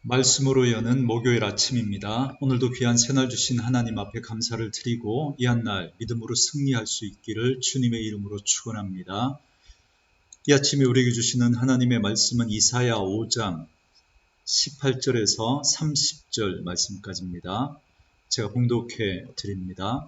말씀으로 여는 목요일 아침입니다. 오늘도 귀한 새날 주신 하나님 앞에 감사를 드리고 이 한날 믿음으로 승리할 수 있기를 주님의 이름으로 축원합니다. 이 아침에 우리에게 주시는 하나님의 말씀은 이사야 5장 18절에서 30절 말씀까지입니다. 제가 봉독해 드립니다.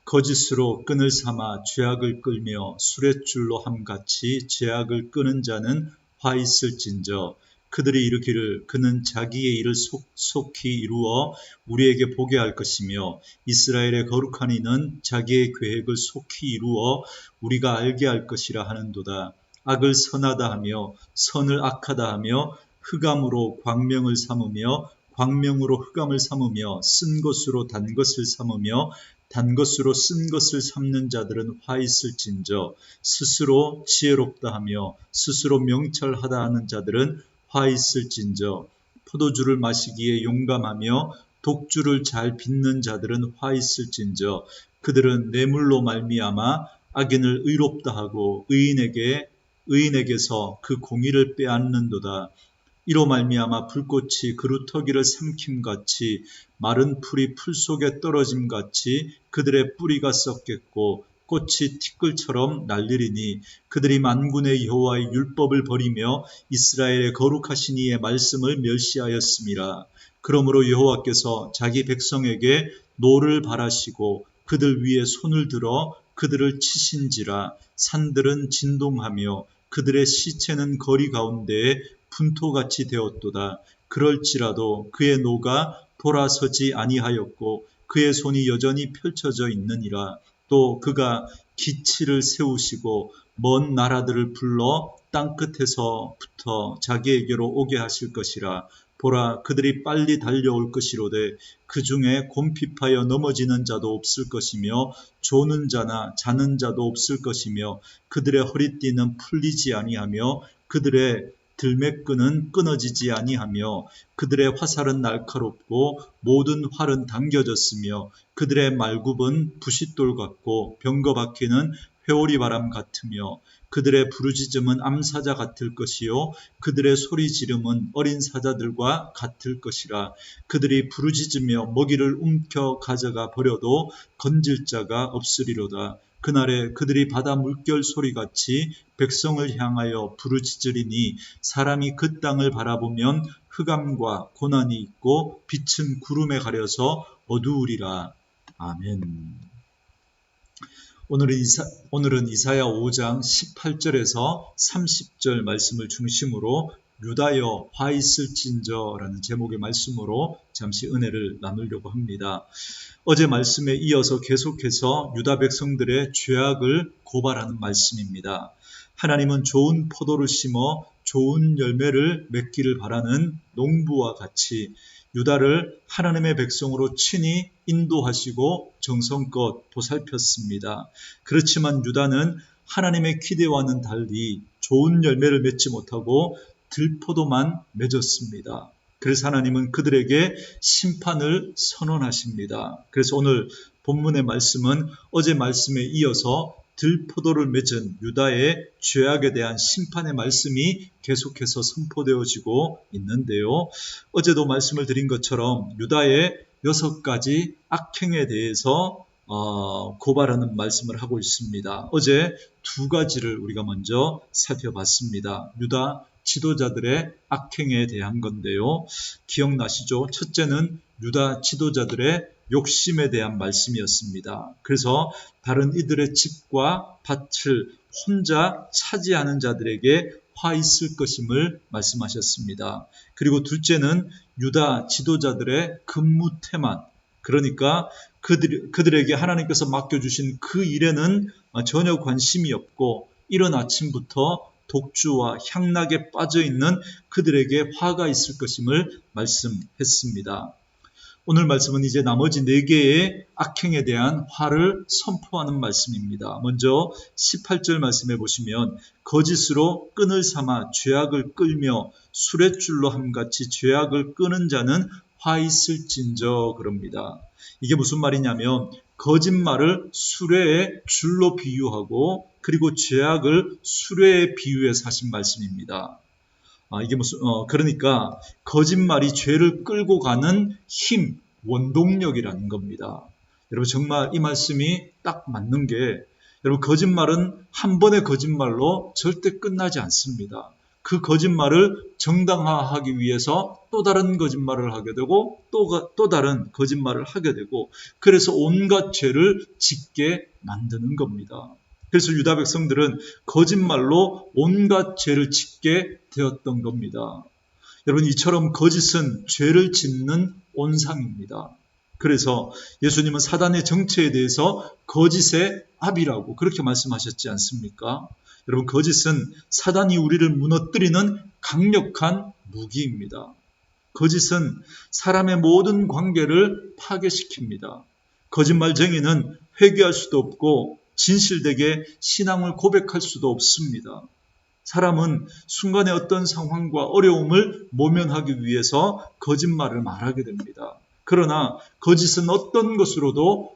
거짓으로 끈을 삼아 죄악을 끌며 수레줄로 함같이 죄악을 끄는 자는 화 있을진저 그들이 이르기를 그는 자기의 일을 속히 이루어 우리에게 보게 할 것이며 이스라엘의 거룩한 이는 자기의 계획을 속히 이루어 우리가 알게 할 것이라 하는도다. 악을 선하다 하며 선을 악하다 하며 흑암으로 광명을 삼으며 광명으로 흑암을 삼으며 쓴 것으로 단 것을 삼으며 단 것으로 쓴 것을 삼는 자들은 화 있을진저 스스로 지혜롭다 하며 스스로 명철하다 하는 자들은 화 있을진저 포도주를 마시기에 용감하며 독주를 잘 빚는 자들은 화 있을진저 그들은 뇌물로 말미암아 악인을 의롭다 하고 의인에게서 그 공의를 빼앗는도다. 이로 말미암아 불꽃이 그루터기를 삼킴같이 마른 풀이 풀 속에 떨어짐같이 그들의 뿌리가 썩겠고 꽃이 티끌처럼 날리리니 그들이 만군의 여호와의 율법을 버리며 이스라엘의 거룩하신 이의 말씀을 멸시하였음이라. 그러므로 여호와께서 자기 백성에게 노를 바라시고 그들 위에 손을 들어 그들을 치신지라. 산들은 진동하며 그들의 시체는 거리 가운데에 분토같이 되었도다. 그럴지라도 그의 노가 돌아서지 아니하였고 그의 손이 여전히 펼쳐져 있느니라. 또 그가 기치를 세우시고 먼 나라들을 불러 땅끝에서부터 자기에게로 오게 하실 것이라. 보라, 그들이 빨리 달려올 것이로되 그 중에 곰핍하여 넘어지는 자도 없을 것이며 조는 자나 자는 자도 없을 것이며 그들의 허리띠는 풀리지 아니하며 그들의 들매끈은 끊어지지 아니하며 그들의 화살은 날카롭고 모든 활은 당겨졌으며 그들의 말굽은 부싯돌 같고 병거바퀴는 회오리바람 같으며 그들의 부르짖음은 암사자 같을 것이요 그들의 소리지름은 어린 사자들과 같을 것이라. 그들이 부르짖으며 먹이를 움켜 가져가 버려도 건질 자가 없으리로다. 그날에 그들이 바다 물결 소리같이 백성을 향하여 부르짖으리니 사람이 그 땅을 바라보면 흑암과 고난이 있고 빛은 구름에 가려서 어두우리라. 아멘. 오늘은 이사야 5장 18절에서 30절 말씀을 중심으로 유다여 화 있을진저라는 제목의 말씀으로 잠시 은혜를 나누려고 합니다. 어제 말씀에 이어서 계속해서 유다 백성들의 죄악을 고발하는 말씀입니다. 하나님은 좋은 포도를 심어 좋은 열매를 맺기를 바라는 농부와 같이 유다를 하나님의 백성으로 친히 인도하시고 정성껏 보살폈습니다. 그렇지만 유다는 하나님의 기대와는 달리 좋은 열매를 맺지 못하고 들포도만 맺었습니다. 그래서 하나님은 그들에게 심판을 선언하십니다. 그래서 오늘 본문의 말씀은 어제 말씀에 이어서 들포도를 맺은 유다의 죄악에 대한 심판의 말씀이 계속해서 선포되어지고 있는데요. 어제도 말씀을 드린 것처럼 유다의 6가지 악행에 대해서 고발하는 말씀을 하고 있습니다. 어제 2가지를 우리가 먼저 살펴봤습니다. 유다 지도자들의 악행에 대한 건데요. 기억나시죠? 첫째는 유다 지도자들의 욕심에 대한 말씀이었습니다. 그래서 다른 이들의 집과 밭을 혼자 차지하는 자들에게 화 있을 것임을 말씀하셨습니다. 그리고 둘째는 유다 지도자들의 근무태만, 그러니까 그들에게 하나님께서 맡겨주신 그 일에는 전혀 관심이 없고 이른 아침부터 독주와 향락에 빠져있는 그들에게 화가 있을 것임을 말씀했습니다. 오늘 말씀은 이제 나머지 4개의 악행에 대한 화를 선포하는 말씀입니다. 먼저 18절 말씀해 보시면 거짓으로 끈을 삼아 죄악을 끌며 수레줄로 함같이 죄악을 끄는 자는 화 있을진저 그럽니다. 이게 무슨 말이냐면 거짓말을 수레의 줄로 비유하고 그리고 죄악을 수레에 비유해서 하신 말씀입니다. 그러니까 거짓말이 죄를 끌고 가는 힘, 원동력이라는 겁니다. 여러분 정말 이 말씀이 딱 맞는 게, 여러분 거짓말은 한 번의 거짓말로 절대 끝나지 않습니다. 그 거짓말을 정당화하기 위해서 또 다른 거짓말을 하게 되고 또 다른 거짓말을 하게 되고, 그래서 온갖 죄를 짓게 만드는 겁니다. 그래서 유다 백성들은 거짓말로 온갖 죄를 짓게 되었던 겁니다. 여러분 이처럼 거짓은 죄를 짓는 온상입니다. 그래서 예수님은 사단의 정체에 대해서 거짓의 압이라고 그렇게 말씀하셨지 않습니까? 여러분 거짓은 사단이 우리를 무너뜨리는 강력한 무기입니다. 거짓은 사람의 모든 관계를 파괴시킵니다. 거짓말쟁이는 회개할 수도 없고 진실되게 신앙을 고백할 수도 없습니다. 사람은 순간의 어떤 상황과 어려움을 모면하기 위해서 거짓말을 말하게 됩니다. 그러나 거짓은 어떤 것으로도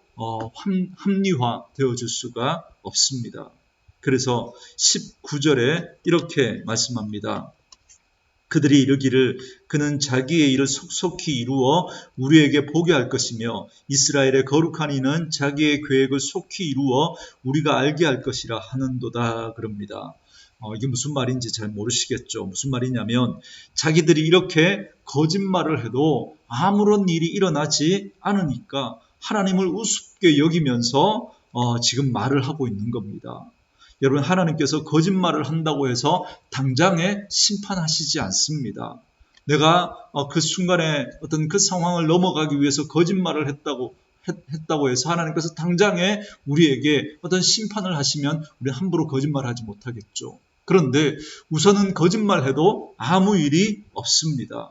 합리화되어 줄 수가 없습니다. 그래서 19절에 이렇게 말씀합니다. 그들이 이르기를 그는 자기의 일을 속속히 이루어 우리에게 보게 할 것이며 이스라엘의 거룩한 이는 자기의 계획을 속히 이루어 우리가 알게 할 것이라 하는도다 그럽니다. 이게 무슨 말인지 잘 모르시겠죠. 무슨 말이냐면 자기들이 이렇게 거짓말을 해도 아무런 일이 일어나지 않으니까 하나님을 우습게 여기면서 지금 말을 하고 있는 겁니다. 여러분 하나님께서 거짓말을 한다고 해서 당장에 심판하시지 않습니다. 내가 그 순간에 어떤 그 상황을 넘어가기 위해서 거짓말을 했다고 해서 하나님께서 당장에 우리에게 어떤 심판을 하시면 우리 함부로 거짓말하지 못하겠죠. 그런데 우선은 거짓말해도 아무 일이 없습니다.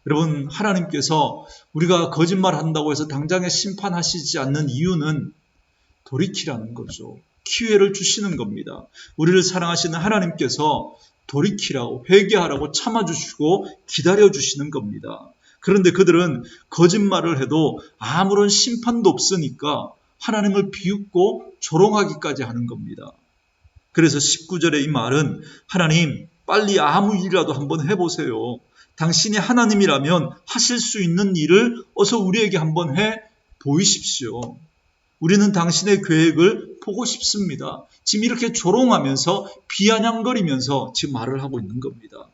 여러분 하나님께서 우리가 거짓말한다고 해서 당장에 심판하시지 않는 이유는 돌이키라는 거죠. 기회를 주시는 겁니다. 우리를 사랑하시는 하나님께서 돌이키라고 회개하라고 참아주시고 기다려주시는 겁니다. 그런데 그들은 거짓말을 해도 아무런 심판도 없으니까 하나님을 비웃고 조롱하기까지 하는 겁니다. 그래서 19절의 이 말은 하나님 빨리 아무 일이라도 한번 해보세요. 당신이 하나님이라면 하실 수 있는 일을 어서 우리에게 한번 해 보이십시오. 우리는 당신의 계획을 보고 싶습니다. 지금 이렇게 조롱하면서 비아냥거리면서 지금 말을 하고 있는 겁니다.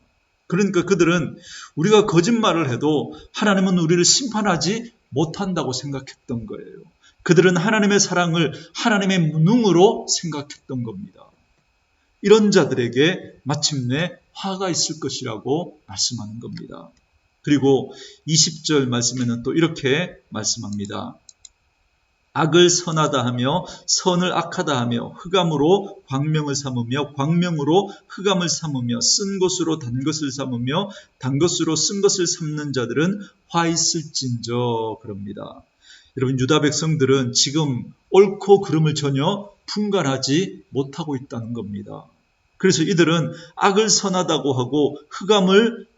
그러니까 그들은 우리가 거짓말을 해도 하나님은 우리를 심판하지 못한다고 생각했던 거예요. 그들은 하나님의 사랑을 하나님의 무능으로 생각했던 겁니다. 이런 자들에게 마침내 화가 있을 것이라고 말씀하는 겁니다. 그리고 20절 말씀에는 또 이렇게 말씀합니다. 악을 선하다 하며 선을 악하다 하며 흑암으로 광명을 삼으며 광명으로 흑암을 삼으며 쓴 것으로 단 것을 삼으며 단 것으로 쓴 것을 삼는 자들은 화 있을진저 그럽니다. 여러분 유다 백성들은 지금 옳고 그름을 전혀 분간하지 못하고 있다는 겁니다. 그래서 이들은 악을 선하다고 하고 흑암을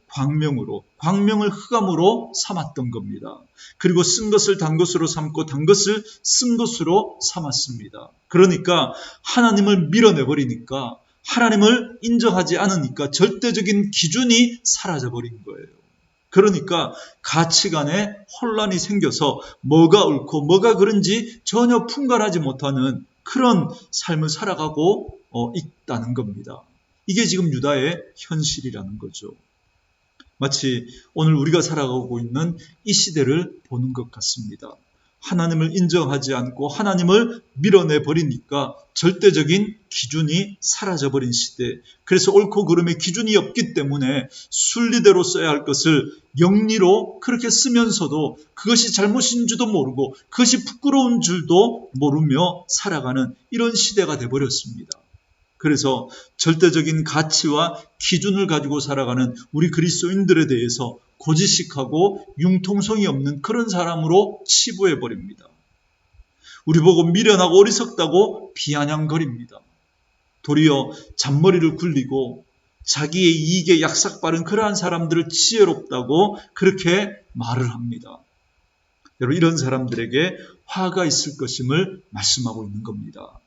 광명을 흑암으로 삼았던 겁니다. 그리고 쓴 것을 단 것으로 삼고 단 것을 쓴 것으로 삼았습니다. 그러니까 하나님을 밀어내버리니까 하나님을 인정하지 않으니까 절대적인 기준이 사라져버린 거예요. 그러니까 가치관에 혼란이 생겨서 뭐가 옳고 뭐가 그른지 전혀 분간하지 못하는 그런 삶을 살아가고 있다는 겁니다. 이게 지금 유다의 현실이라는 거죠. 마치 오늘 우리가 살아가고 있는 이 시대를 보는 것 같습니다. 하나님을 인정하지 않고 하나님을 밀어내버리니까 절대적인 기준이 사라져버린 시대. 그래서 옳고 그름의 기준이 없기 때문에 순리대로 써야 할 것을 영리로 그렇게 쓰면서도 그것이 잘못인 줄도 모르고 그것이 부끄러운 줄도 모르며 살아가는 이런 시대가 돼버렸습니다. 그래서 절대적인 가치와 기준을 가지고 살아가는 우리 그리스도인들에 대해서 고지식하고 융통성이 없는 그런 사람으로 치부해버립니다. 우리 보고 미련하고 어리석다고 비아냥거립니다. 도리어 잔머리를 굴리고 자기의 이익에 약삭빠른 그러한 사람들을 지혜롭다고 그렇게 말을 합니다. 여러분 이런 사람들에게 화가 있을 것임을 말씀하고 있는 겁니다.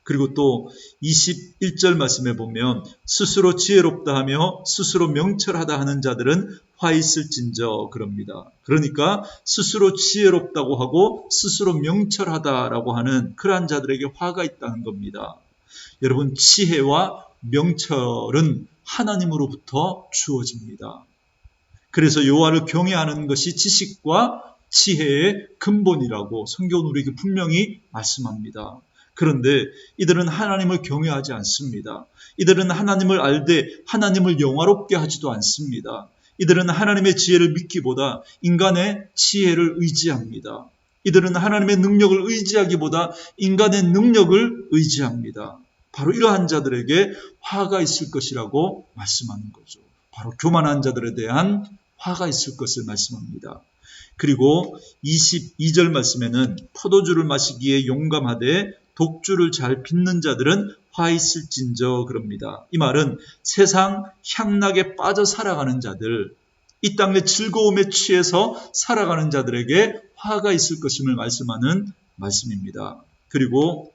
그리고 또 21절 말씀에 보면 스스로 지혜롭다 하며 스스로 명철하다 하는 자들은 화 있을진저 그럽니다. 그러니까 스스로 지혜롭다고 하고 스스로 명철하다라고 하는 그러한 자들에게 화가 있다는 겁니다. 여러분, 지혜와 명철은 하나님으로부터 주어집니다. 그래서 여호와를 경외하는 것이 지식과 지혜의 근본이라고 성경은 우리에게 분명히 말씀합니다. 그런데 이들은 하나님을 경외하지 않습니다. 이들은 하나님을 알되 하나님을 영화롭게 하지도 않습니다. 이들은 하나님의 지혜를 믿기보다 인간의 지혜를 의지합니다. 이들은 하나님의 능력을 의지하기보다 인간의 능력을 의지합니다. 바로 이러한 자들에게 화가 있을 것이라고 말씀하는 거죠. 바로 교만한 자들에 대한 화가 있을 것을 말씀합니다. 그리고 22절 말씀에는 포도주를 마시기에 용감하되 독주를 잘 빚는 자들은 화 있을진저 그럽니다. 이 말은 세상 향락에 빠져 살아가는 자들, 이 땅의 즐거움에 취해서 살아가는 자들에게 화가 있을 것임을 말씀하는 말씀입니다. 그리고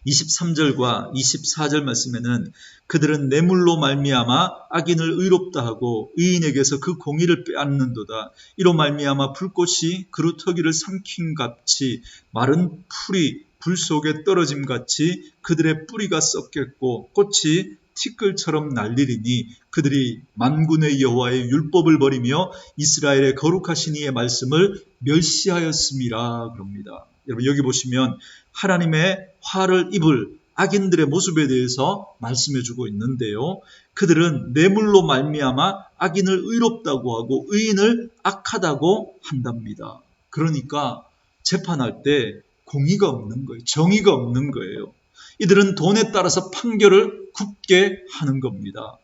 23절과 24절 말씀에는 그들은 뇌물로 말미암아 악인을 의롭다 하고 의인에게서 그 공의를 빼앗는도다. 이로 말미암아 불꽃이 그루터기를 삼킴같이 마른 풀이 불 속에 떨어짐같이 그들의 뿌리가 썩겠고 꽃이 티끌처럼 날리리니 그들이 만군의 여호와의 율법을 버리며 이스라엘의 거룩하신 이의 말씀을 멸시하였음이라 그럽니다. 여러분, 여기 보시면 하나님의 화를 입을 악인들의 모습에 대해서 말씀해 주고 있는데요. 그들은 뇌물로 말미암아 악인을 의롭다고 하고 의인을 악하다고 한답니다. 그러니까 재판할 때 공의가 없는 거예요. 정의가 없는 거예요. 이들은 돈에 따라서 판결을 굽게 하는 겁니다.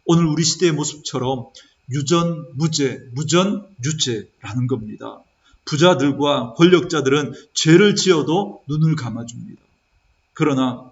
오늘 우리 시대의 모습처럼 유전 무죄, 무전 유죄라는 겁니다. 부자들과 권력자들은 죄를 지어도 눈을 감아줍니다. 그러나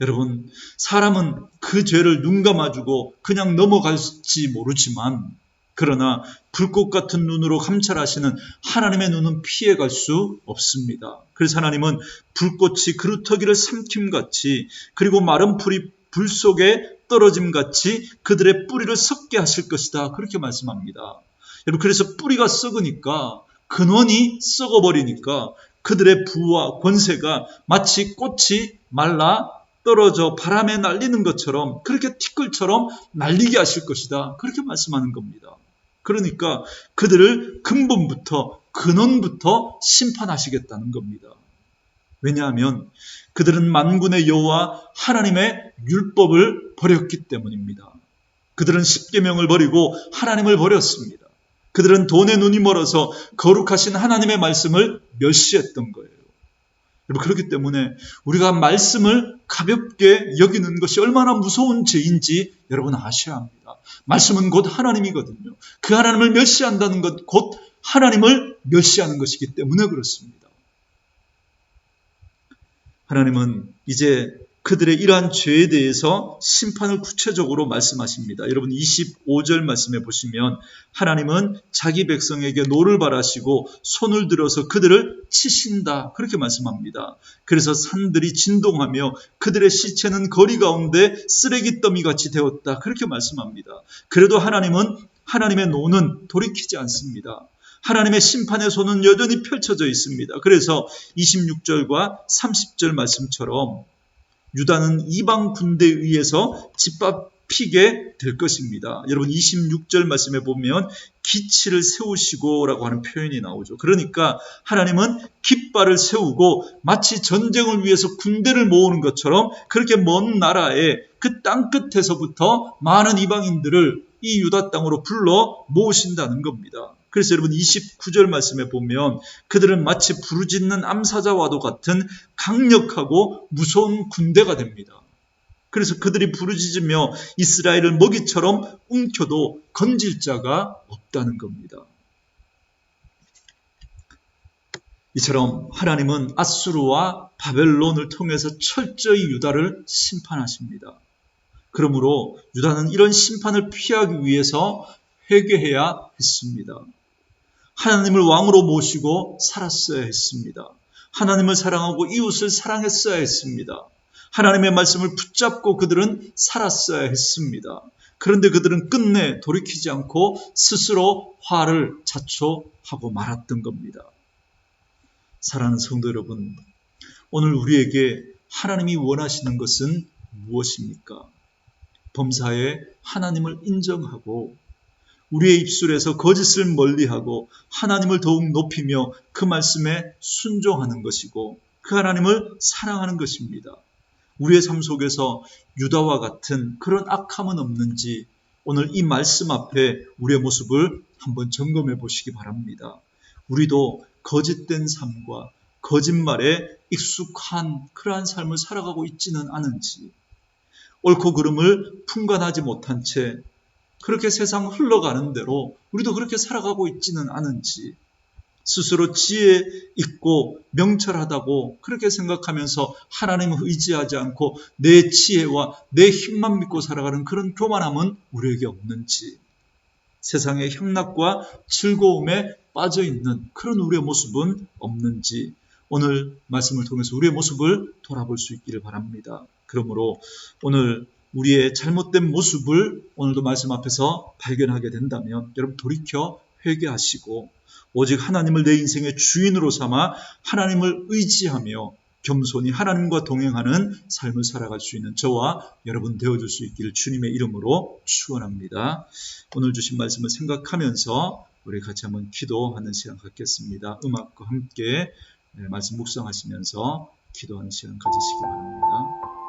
여러분, 사람은 그 죄를 눈 감아주고 그냥 넘어갈지 모르지만 그러나 불꽃 같은 눈으로 감찰하시는 하나님의 눈은 피해갈 수 없습니다. 그래서 하나님은 불꽃이 그루터기를 삼킴같이 그리고 마른 풀이 불 속에 떨어짐같이 그들의 뿌리를 썩게 하실 것이다. 그렇게 말씀합니다. 여러분, 그래서 뿌리가 썩으니까 근원이 썩어버리니까 그들의 부와 권세가 마치 꽃이 말라 떨어져 바람에 날리는 것처럼 그렇게 티끌처럼 날리게 하실 것이다. 그렇게 말씀하는 겁니다. 그러니까 그들을 근본부터 근원부터 심판하시겠다는 겁니다. 왜냐하면 그들은 만군의 여호와 하나님의 율법을 버렸기 때문입니다. 그들은 십계명을 버리고 하나님을 버렸습니다. 그들은 돈에 눈이 멀어서 거룩하신 하나님의 말씀을 멸시했던 거예요. 여러분, 그렇기 때문에 우리가 말씀을 가볍게 여기는 것이 얼마나 무서운 죄인지 여러분 아셔야 합니다. 말씀은 곧 하나님이거든요. 그 하나님을 멸시한다는 것 곧 하나님을 멸시하는 것이기 때문에 그렇습니다. 하나님은 이제 그들의 이러한 죄에 대해서 심판을 구체적으로 말씀하십니다. 여러분, 25절 말씀에 보시면 하나님은 자기 백성에게 노를 바라시고 손을 들어서 그들을 치신다. 그렇게 말씀합니다. 그래서 산들이 진동하며 그들의 시체는 거리 가운데 쓰레기 더미같이 되었다. 그렇게 말씀합니다. 그래도 하나님은 하나님의 노는 돌이키지 않습니다. 하나님의 심판의 손은 여전히 펼쳐져 있습니다. 그래서 26절과 30절 말씀처럼 유다는 이방 군대에 의해서 짓밟히게 될 것입니다. 여러분, 26절 말씀에 보면 기치를 세우시고 라고 하는 표현이 나오죠. 그러니까 하나님은 깃발을 세우고 마치 전쟁을 위해서 군대를 모으는 것처럼 그렇게 먼 나라의 그 땅 끝에서부터 많은 이방인들을 이 유다 땅으로 불러 모으신다는 겁니다. 그래서 여러분, 29절 말씀에 보면 그들은 마치 부르짖는 암사자와도 같은 강력하고 무서운 군대가 됩니다. 그래서 그들이 부르짖으며 이스라엘을 먹이처럼 움켜도 건질 자가 없다는 겁니다. 이처럼 하나님은 아수르와 바벨론을 통해서 철저히 유다를 심판하십니다. 그러므로 유다는 이런 심판을 피하기 위해서 회개해야 했습니다. 하나님을 왕으로 모시고 살았어야 했습니다. 하나님을 사랑하고 이웃을 사랑했어야 했습니다. 하나님의 말씀을 붙잡고 그들은 살았어야 했습니다. 그런데 그들은 끝내 돌이키지 않고 스스로 화를 자초하고 말았던 겁니다. 사랑하는 성도 여러분, 오늘 우리에게 하나님이 원하시는 것은 무엇입니까? 범사에 하나님을 인정하고 우리의 입술에서 거짓을 멀리하고 하나님을 더욱 높이며 그 말씀에 순종하는 것이고 그 하나님을 사랑하는 것입니다. 우리의 삶 속에서 유다와 같은 그런 악함은 없는지 오늘 이 말씀 앞에 우리의 모습을 한번 점검해 보시기 바랍니다. 우리도 거짓된 삶과 거짓말에 익숙한 그러한 삶을 살아가고 있지는 않은지, 옳고 그름을 분간하지 못한 채 그렇게 세상 흘러가는 대로 우리도 그렇게 살아가고 있지는 않은지, 스스로 지혜 있고 명철하다고 그렇게 생각하면서 하나님을 의지하지 않고 내 지혜와 내 힘만 믿고 살아가는 그런 교만함은 우리에게 없는지, 세상의 향락과 즐거움에 빠져있는 그런 우리의 모습은 없는지 오늘 말씀을 통해서 우리의 모습을 돌아볼 수 있기를 바랍니다. 그러므로 오늘 우리의 잘못된 모습을 오늘도 말씀 앞에서 발견하게 된다면 여러분 돌이켜 회개하시고 오직 하나님을 내 인생의 주인으로 삼아 하나님을 의지하며 겸손히 하나님과 동행하는 삶을 살아갈 수 있는 저와 여러분 되어줄 수 있기를 주님의 이름으로 축원합니다. 오늘 주신 말씀을 생각하면서 우리 같이 한번 기도하는 시간 갖겠습니다. 음악과 함께 말씀 묵상하시면서 기도하는 시간 가지시기 바랍니다.